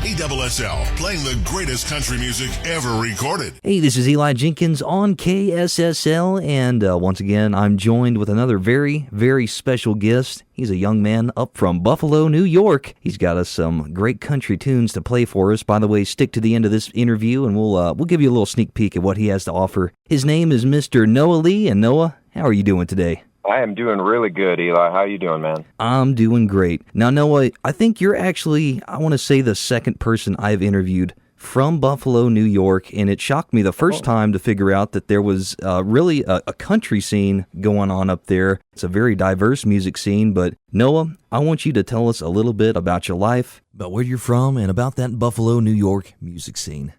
KSSL, playing the greatest country music ever recorded. Hey, this is Eli Jenkins on KSSL, and once again, I'm joined with another very, very special guest. He's a young man up from Buffalo, New York. He's got us some great country tunes to play for us. By the way, stick to the end of this interview, and we'll give you a little sneak peek at what he has to offer. His name is Mr. Noah Lee, and Noah, how are you doing today? I am doing really good, Eli. How you doing, man? I'm doing great. Now, Noah, I think you're actually, I want to say, the second person I've interviewed from Buffalo, New York, and it shocked me the first time to figure out that there was really a country scene going on up there. It's a very diverse music scene, but Noah, I want you to tell us a little bit about your life, about where you're from, and about that Buffalo, New York music scene.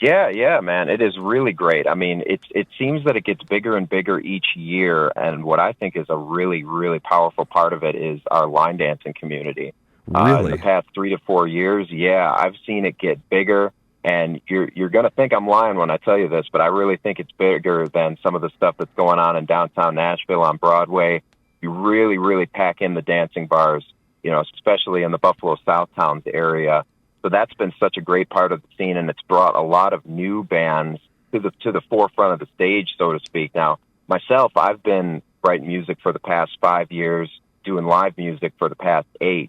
Yeah, man. It is really great. I mean, it seems that it gets bigger and bigger each year, and what I think is a really, really powerful part of it is our line dancing community. Really? In the past 3 to 4 years, I've seen it get bigger, and you're going to think I'm lying when I tell you this, but I really think it's bigger than some of the stuff that's going on in downtown Nashville on Broadway. You really, really pack in the dancing bars, especially in the Buffalo South Towns area. So that's been such a great part of the scene, and it's brought a lot of new bands to the forefront of the stage, so to speak. Now, myself, I've been writing music for the past 5 years, doing live music for the past 8,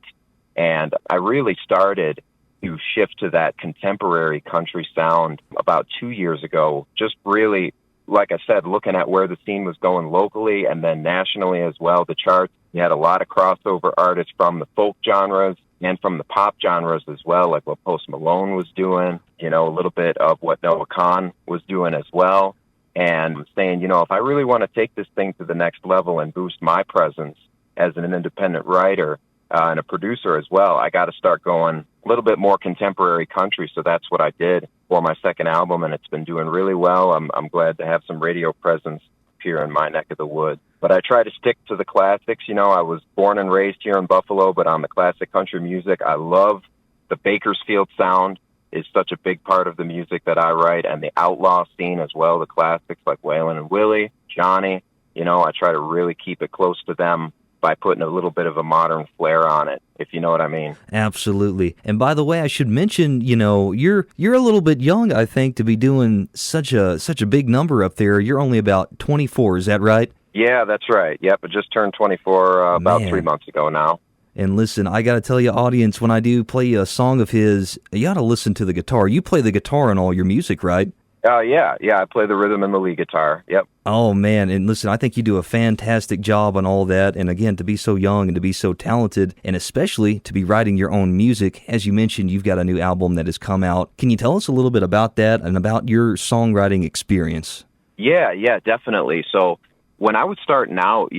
and I really started to shift to that contemporary country sound about 2 years ago, just really, like I said, looking at where the scene was going locally and then nationally as well, the charts. You had a lot of crossover artists from the folk genres and from the pop genres as well, like what Post Malone was doing, a little bit of what Noah Khan was doing as well. And saying, if I really want to take this thing to the next level and boost my presence as an independent writer and a producer as well, I got to start going a little bit more contemporary country. So that's what I did for my second album, and it's been doing really well. I'm glad to have some radio presence here in my neck of the woods. But I try to stick to the classics. I was born and raised here in Buffalo, but on the classic country music, I love the Bakersfield sound is such a big part of the music that I write, and the outlaw scene as well, the classics like Waylon and Willie, Johnny. I try to really keep it close to them by putting a little bit of a modern flair on it, if you know what I mean. Absolutely. And by the way, I should mention, you're a little bit young, I think, to be doing such a big number up there. You're only about 24, is that right? Yeah, that's right. Yep, I just turned 24 about 3 months ago now. And listen, I got to tell you, audience, when I do play a song of his, you got to listen to the guitar. You play the guitar in all your music, right? Yeah, I play the rhythm and the lead guitar. Yep. Oh, man, and listen, I think you do a fantastic job on all that, and again, to be so young and to be so talented, and especially to be writing your own music. As you mentioned, you've got a new album that has come out. Can you tell us a little bit about that and about your songwriting experience? Yeah, definitely. So when I was starting out,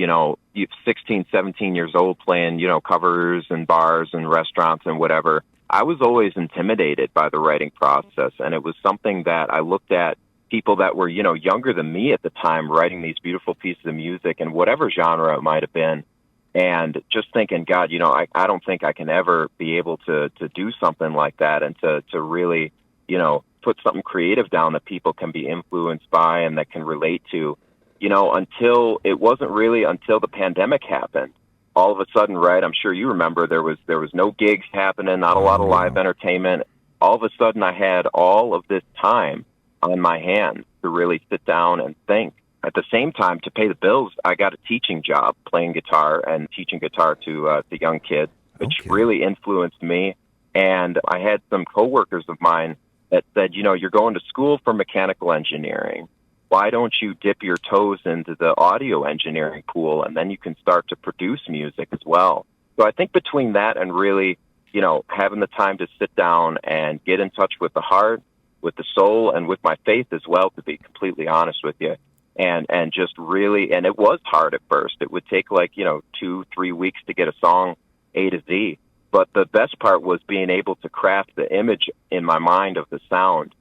16, 17 years old, playing, covers and bars and restaurants and whatever, I was always intimidated by the writing process. And it was something that I looked at people that were, younger than me at the time, writing these beautiful pieces of music in whatever genre it might have been. And just thinking, God, I don't think I can ever be able to do something like that and to really, put something creative down that people can be influenced by and that can relate to. Until the pandemic happened. All of a sudden, right, I'm sure you remember, there was no gigs happening, not a lot of live entertainment. All of a sudden, I had all of this time on my hands to really sit down and think. At the same time, to pay the bills, I got a teaching job, playing guitar and teaching guitar to young kids, which really influenced me. And I had some coworkers of mine that said, you're going to school for mechanical engineering. Why don't you dip your toes into the audio engineering pool, and then you can start to produce music as well? So I think between that and really, having the time to sit down and get in touch with the heart, with the soul, and with my faith as well, to be completely honest with you, and just really, and it was hard at first. It would take 2-3 weeks to get a song A to Z. But the best part was being able to craft the image in my mind of the sound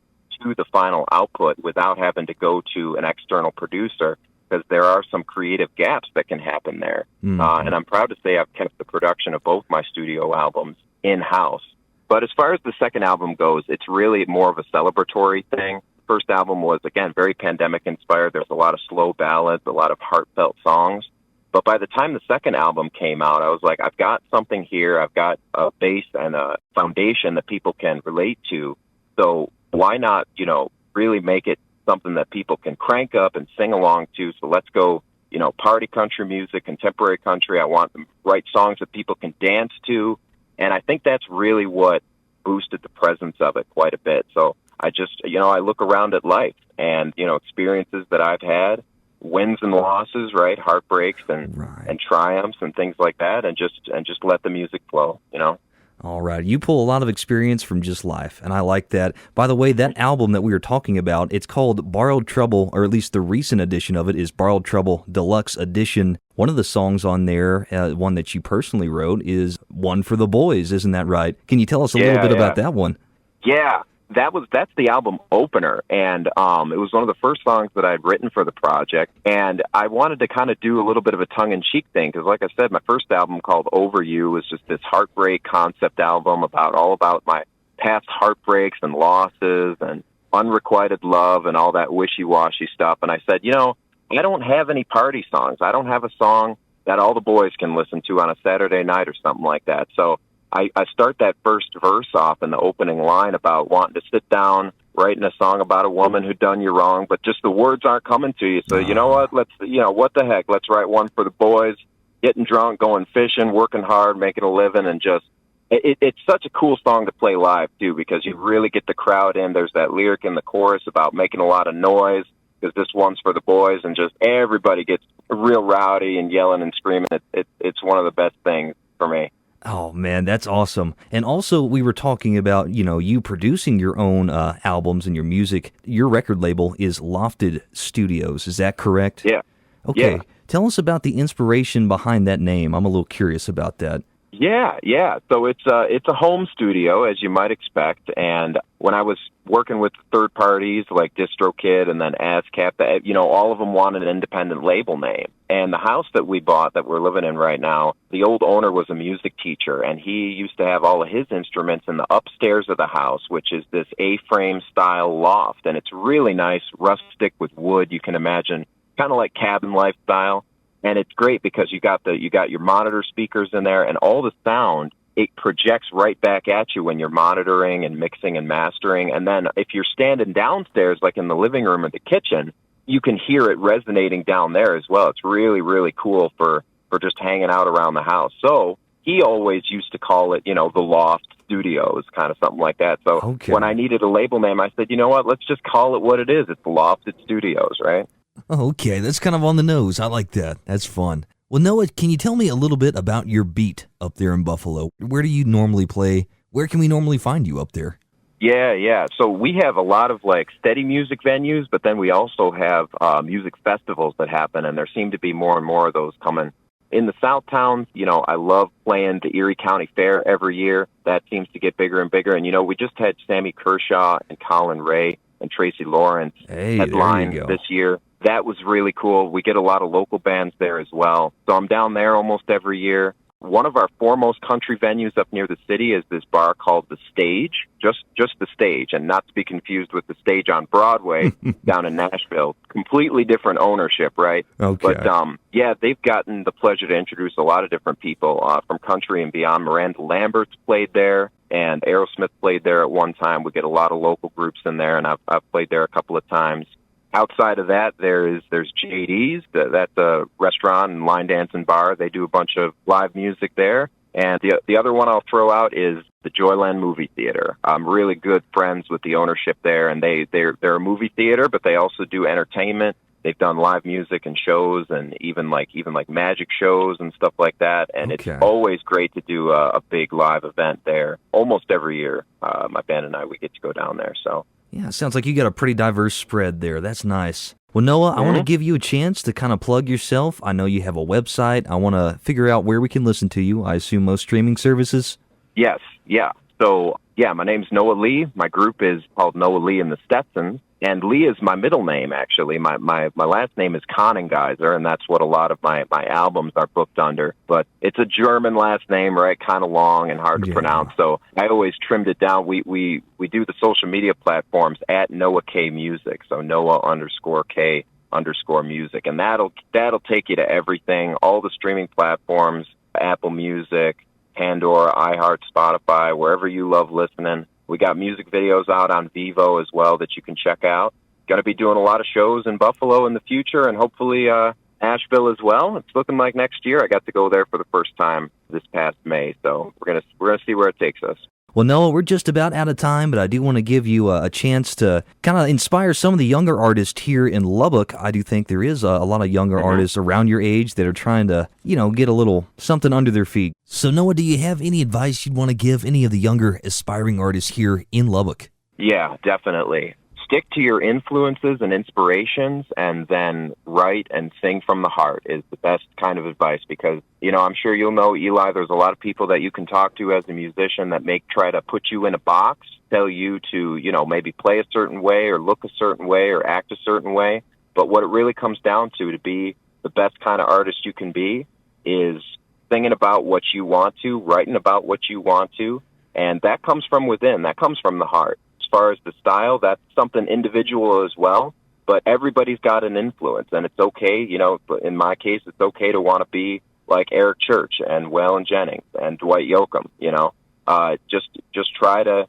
to the final output without having to go to an external producer, because there are some creative gaps that can happen there. And I'm proud to say I've kept the production of both my studio albums in-house. But as far as the second album goes, it's really more of a celebratory thing. First album was, again, very pandemic-inspired. There's a lot of slow ballads, a lot of heartfelt songs. But by the time the second album came out, I was like, I've got something here. I've got a base and a foundation that people can relate to. So why not, really make it something that people can crank up and sing along to? So let's go, party country music, contemporary country. I want them to write songs that people can dance to. And I think that's really what boosted the presence of it quite a bit. So I just, I look around at life and, experiences that I've had, wins and losses, right? Heartbreaks and triumphs and things like that, and just let the music flow, All right. You pull a lot of experience from just life, and I like that. By the way, that album that we were talking about, it's called Borrowed Trouble, or at least the recent edition of it is Borrowed Trouble Deluxe Edition. One of the songs on there, one that you personally wrote, is One for the Boys, isn't that right? Can you tell us a little bit about that one? Yeah. That's the album opener, and it was one of the first songs that I'd written for the project, and I wanted to kind of do a little bit of a tongue-in-cheek thing, because like I said, my first album called Over You was just this heartbreak concept album all about my past heartbreaks and losses and unrequited love and all that wishy-washy stuff, and I said, I don't have any party songs. I don't have a song that all the boys can listen to on a Saturday night or something like that, so I start that first verse off in the opening line about wanting to sit down, writing a song about a woman who done you wrong, but just the words aren't coming to you. So you know what? Let's, what the heck? Let's write one for the boys, getting drunk, going fishing, working hard, making a living, and just it's such a cool song to play live too, because you really get the crowd in. There's that lyric in the chorus about making a lot of noise, because this one's for the boys, and just everybody gets real rowdy and yelling and screaming. It's one of the best things for me. Oh, man, that's awesome. And also, we were talking about, you producing your own albums and your music. Your record label is Lofted Studios. Is that correct? Yeah. Okay. Yeah. Tell us about the inspiration behind that name. I'm a little curious about that. Yeah. So it's a home studio, as you might expect. And when I was working with third parties like DistroKid and then ASCAP, all of them wanted an independent label name. And the house that we bought that we're living in right now, the old owner was a music teacher, and he used to have all of his instruments in the upstairs of the house, which is this A-frame style loft. And it's really nice, rustic with wood, you can imagine, kind of like cabin life style. And it's great because you got your monitor speakers in there, and all the sound, it projects right back at you when you're monitoring and mixing and mastering. And then if you're standing downstairs, like in the living room or the kitchen, you can hear it resonating down there as well. It's really, really cool for just hanging out around the house. So he always used to call it, the Loft Studios, kind of something like that. So When I needed a label name, I said, you know what, let's just call it what it is. It's the Lofted Studios, right? Okay, that's kind of on the nose. I like that. That's fun. Well, Noah, can you tell me a little bit about your beat up there in Buffalo? Where do you normally play? Where can we normally find you up there? Yeah. So we have a lot of steady music venues, but then we also have music festivals that happen, and there seem to be more and more of those coming. In the South Towns, I love playing the Erie County Fair every year. That seems to get bigger and bigger. And, we just had Sammy Kershaw and Colin Ray and Tracy Lawrence headline this year. That was really cool. We get a lot of local bands there as well. So I'm down there almost every year. One of our foremost country venues up near the city is this bar called The Stage, just The Stage, and not to be confused with The Stage on Broadway down in Nashville. Completely different ownership, right? Okay. But, they've gotten the pleasure to introduce a lot of different people from country and beyond. Miranda Lambert's played there, and Aerosmith played there at one time. We get a lot of local groups in there, and I've played there a couple of times. Outside of that, there's JD's. That's a restaurant and line dance and bar. They do a bunch of live music there. And the other one I'll throw out is the Joyland Movie Theater. I'm really good friends with the ownership there, and they're a movie theater, but they also do entertainment. They've done live music and shows, and even magic shows and stuff like that. And It's always great to do a big live event there. Almost every year, my band and I, we get to go down there. So. Yeah, sounds like you got a pretty diverse spread there. That's nice. Well, Noah, I want to give you a chance to kind of plug yourself. I know you have a website. I want to figure out where we can listen to you. I assume most streaming services? Yes, yeah. So, my name's Noah Lee. My group is called Noah Lee and the Stetsons. And Lee is my middle name, actually. My last name is Konengeiser, and that's what a lot of my albums are booked under. But it's a German last name, right? Kind of long and hard to pronounce. So I always trimmed it down. We do the social media platforms at Noah K Music. So Noah _K KSSL_music. And that'll take you to everything, all the streaming platforms, Apple Music, Pandora, iHeart, Spotify, wherever you love listening. We got music videos out on Vevo as well that you can check out. Going to be doing a lot of shows in Buffalo in the future, and hopefully Asheville as well. It's looking like next year. I got to go there for the first time this past May, so we're gonna see where it takes us. Well, Noah, we're just about out of time, but I do want to give you a chance to kind of inspire some of the younger artists here in Lubbock. I do think there is a lot of younger artists around your age that are trying to, get a little something under their feet. So, Noah, do you have any advice you'd want to give any of the younger aspiring artists here in Lubbock? Yeah, definitely. Stick to your influences and inspirations, and then write and sing from the heart is the best kind of advice, because, I'm sure you'll know, Eli, there's a lot of people that you can talk to as a musician that try to put you in a box, tell you to, maybe play a certain way or look a certain way or act a certain way. But what it really comes down to be the best kind of artist you can be is singing about what you want to, writing about what you want to, and that comes from within. That comes from the heart. As far as the style, that's something individual as well, but everybody's got an influence, and it's okay, in my case, it's okay to want to be like Eric Church and Waylon Jennings and Dwight Yoakam, just try to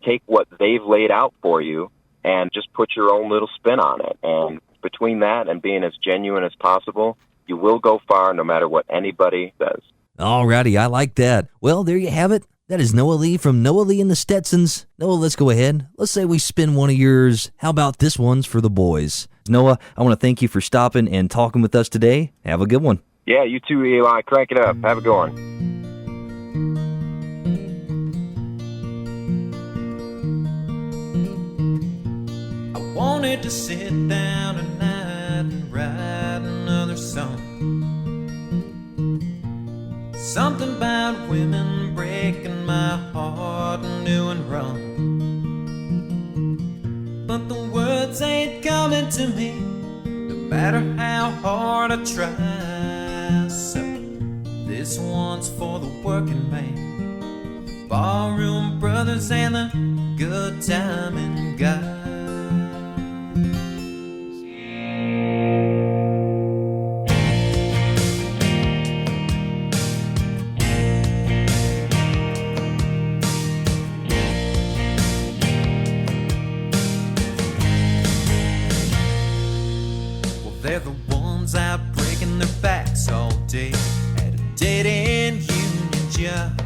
take what they've laid out for you and just put your own little spin on it. And between that and being as genuine as possible, you will go far no matter what anybody says. Alrighty, I like that. Well, there you have it. That is Noah Lee from Noah Lee and the Stetsons. Noah, let's go ahead. Let's say we spin one of yours. How about this one's for the boys? Noah, I want to thank you for stopping and talking with us today. Have a good one. Yeah, you too, Eli. Crank it up. Have a good one. I wanted to sit down tonight and write another song. Something about women breaking my heart and doing wrong. But the words ain't coming to me, no matter how hard I try. So this one's for the working man, the barroom brothers and the good timing guys. They're the ones out breaking their backs all day at a dead-end union job.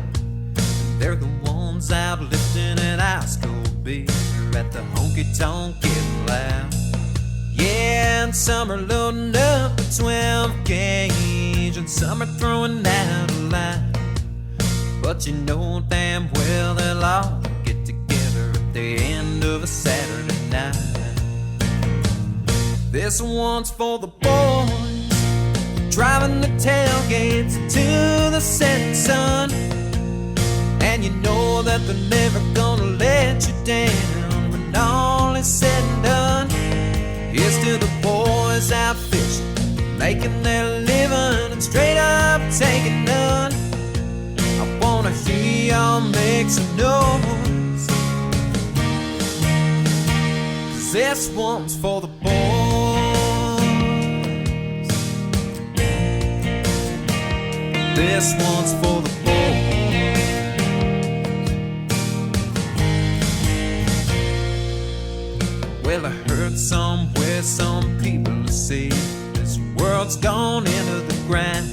They're the ones out lifting an ice cold beer at the honky-tonk getting loud. Yeah, and some are loading up a 12 gauge and some are throwing out a line. But you know damn well they'll all get together at the end of a Saturday night. This one's for the boys driving the tailgates to the setting sun. And you know that they're never gonna let you down when all is said and done. Here's to the boys out fishing, making their living and straight up taking none. I wanna hear y'all make some noise, 'cause this one's for the boys. This one's for the boys. Well, I heard somewhere some people say this world's gone into the grind,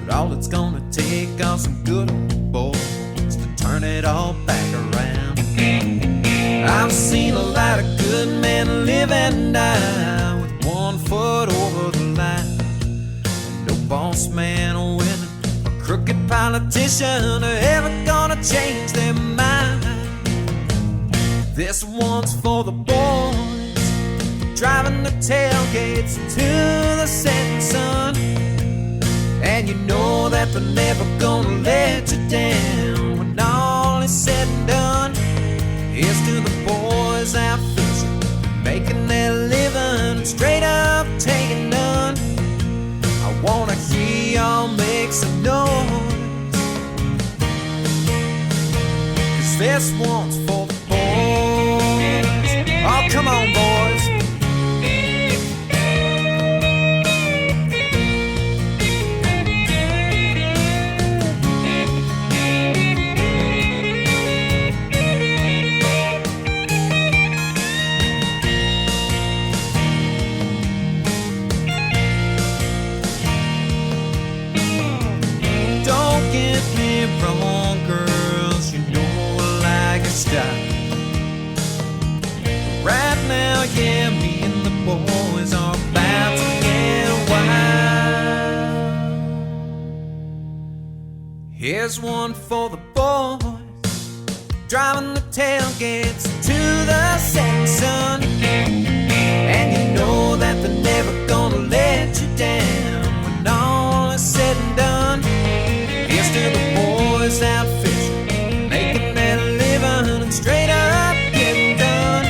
but all it's gonna take are some good old boys to turn it all back around. I've seen a lot of good men live and die with 1 foot over the line. No boss man or winning, a crooked politician are ever gonna change their mind. This one's for the boys driving the tailgates to the setting sun. And you know that they're never gonna let you down when all is said and done. Here's to the boys out fishing, making their living and straight up taking none. I wanna hear y'all make some noise, 'cause this one's for the boys. Oh, come on, boys. die. Right now, yeah, me and the boys are about to get wild. Here's one for the boys, driving the tailgates to the setting sun. And you know that they're never gonna let you down when all is said and done. Here's to the boys out fishing, making that living and straight up getting done.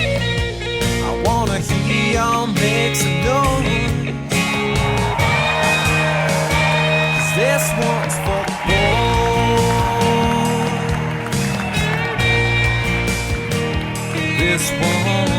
I wanna hear y'all make some noise, 'cause this one's for the boys. This one